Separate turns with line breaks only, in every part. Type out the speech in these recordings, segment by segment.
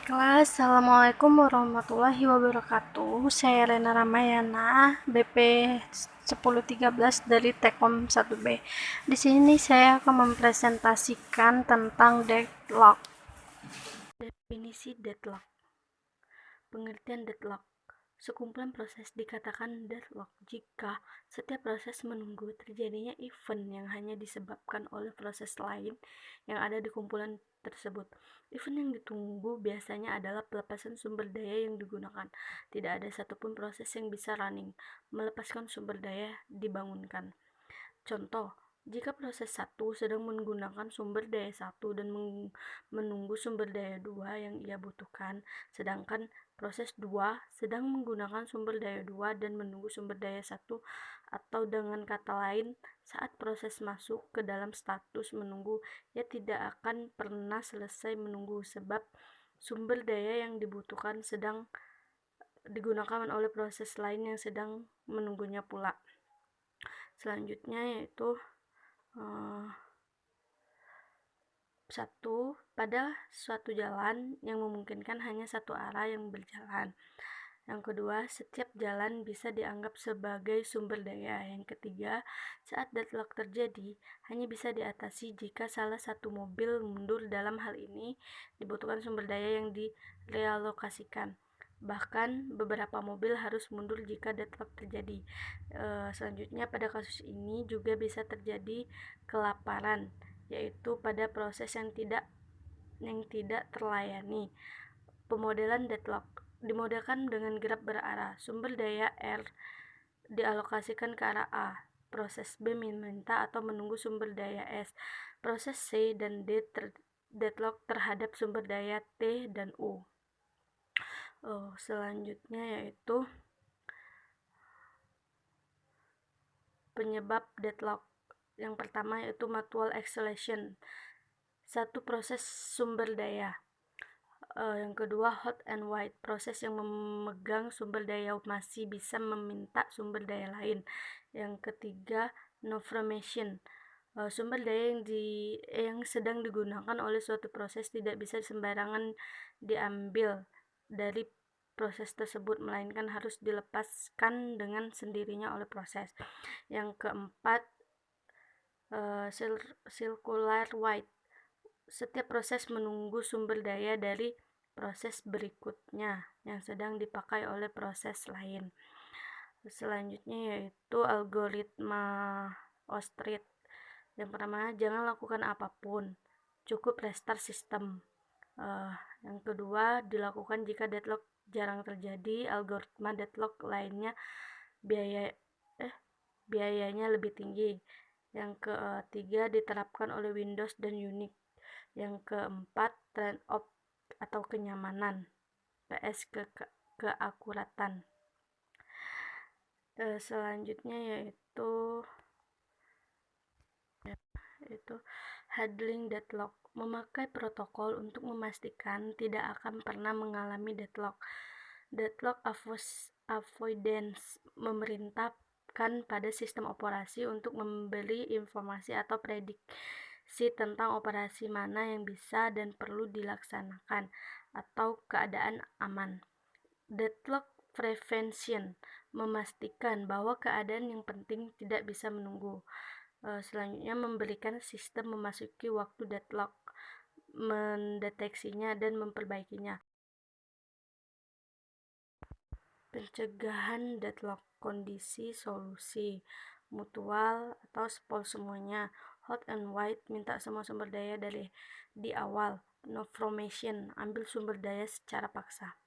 Baiklah, Assalamualaikum warahmatullahi wabarakatuh. Saya Rena Ramayana, BP 1013 dari Tekom 1B. Di sini saya akan mempresentasikan tentang deadlock. Definisi deadlock. Pengertian deadlock. Sekumpulan proses dikatakan deadlock jika setiap proses menunggu terjadinya event yang hanya disebabkan oleh proses lain yang ada di kumpulan tersebut. Event yang ditunggu biasanya adalah pelepasan sumber daya yang digunakan. Tidak ada satupun proses yang bisa running, melepaskan sumber daya dibangunkan. Contoh, jika proses 1 sedang menggunakan sumber daya 1 dan menunggu sumber daya 2 yang ia butuhkan, sedangkan proses 2 sedang menggunakan sumber daya 2 dan menunggu sumber daya 1, atau dengan kata lain, saat proses masuk ke dalam status menunggu, ia tidak akan pernah selesai menunggu sebab sumber daya yang dibutuhkan sedang digunakan oleh proses lain yang sedang menunggunya pula. Selanjutnya yaitu 1. Pada suatu jalan yang memungkinkan hanya satu arah yang berjalan. Yang kedua, setiap jalan bisa dianggap sebagai sumber daya. Yang ketiga, saat deadlock terjadi, hanya bisa diatasi jika salah satu mobil mundur. Dalam hal ini, dibutuhkan sumber daya yang direalokasikan. Bahkan, beberapa mobil harus mundur jika deadlock terjadi. Selanjutnya, pada kasus ini juga bisa terjadi kelaparan, yaitu pada proses yang tidak terlayani. Pemodelan deadlock dimodelkan dengan graf berarah. Sumber daya R dialokasikan ke arah A. Proses B meminta atau menunggu sumber daya S. Proses C dan D deadlock terhadap sumber daya T dan U. Selanjutnya yaitu penyebab deadlock. Yang pertama yaitu mutual exclusion, satu proses sumber daya. Yang kedua, hot and white, proses yang memegang sumber daya masih bisa meminta sumber daya lain. Yang ketiga, no formation, sumber daya yang sedang digunakan oleh suatu proses tidak bisa sembarangan diambil dari proses tersebut, melainkan harus dilepaskan dengan sendirinya oleh proses. Yang keempat, circular white, setiap proses menunggu sumber daya dari proses berikutnya yang sedang dipakai oleh proses lain. Selanjutnya yaitu algoritma Ostrich. Yang pertama, jangan lakukan apapun, cukup restart sistem. Yang kedua, dilakukan jika deadlock jarang terjadi. Algoritma deadlock lainnya biayanya lebih tinggi. Yang ketiga, diterapkan oleh Windows dan Unix. Yang keempat, trade-off atau kenyamanan, PS keakuratan. Selanjutnya yaitu handling deadlock, memakai protokol untuk memastikan tidak akan pernah mengalami deadlock. Deadlock avoidance memerintahkan pada sistem operasi untuk memberi informasi atau prediksi tentang operasi mana yang bisa dan perlu dilaksanakan atau keadaan aman. Deadlock prevention memastikan bahwa keadaan yang penting tidak bisa menunggu. Selanjutnya, memberikan sistem memasuki waktu deadlock, mendeteksinya dan memperbaikinya. Pencegahan deadlock, kondisi solusi mutual atau spol semuanya. Hot and white, minta semua sumber daya dari di awal. No formation, ambil sumber daya secara paksa.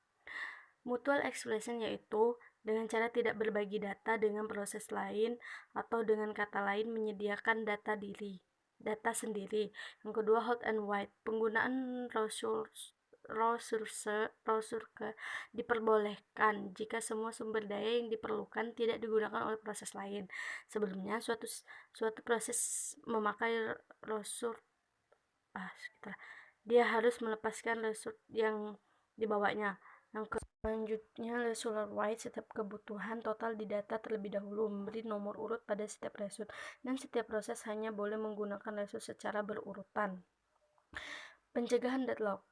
Mutual exclusion yaitu dengan cara tidak berbagi data dengan proses lain, atau dengan kata lain menyediakan data sendiri. Yang kedua, hot and white, penggunaan resource diperbolehkan jika semua sumber daya yang diperlukan tidak digunakan oleh proses lain. Sebelumnya, suatu proses memakai resource, dia harus melepaskan resource yang dibawanya. Yang selanjutnya, resource wide, setiap kebutuhan total didata terlebih dahulu, memberi nomor urut pada setiap resource, dan setiap proses hanya boleh menggunakan resource secara berurutan. Pencegahan deadlock,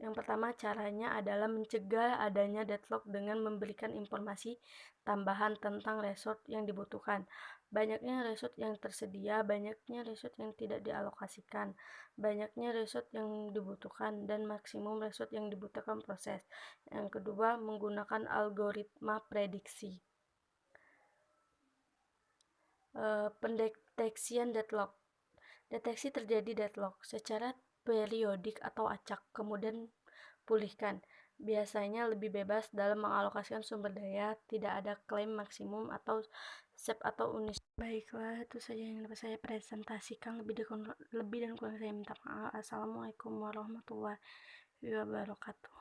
Yang pertama, caranya adalah mencegah adanya deadlock dengan memberikan informasi tambahan tentang resource yang dibutuhkan. Banyaknya resource yang tersedia, banyaknya resource yang tidak dialokasikan, banyaknya resource yang dibutuhkan, dan maksimum resource yang dibutuhkan proses. Yang kedua, menggunakan algoritma prediksi. Pendeteksian deadlock. Deteksi terjadi deadlock secara periodik atau acak, kemudian pulihkan. Biasanya lebih bebas dalam mengalokasikan sumber daya, tidak ada klaim maksimum atau save atau unis. Baiklah, itu saja yang dapat saya presentasikan. Lebih dan kurang saya minta maaf. Assalamualaikum warahmatullahi wabarakatuh.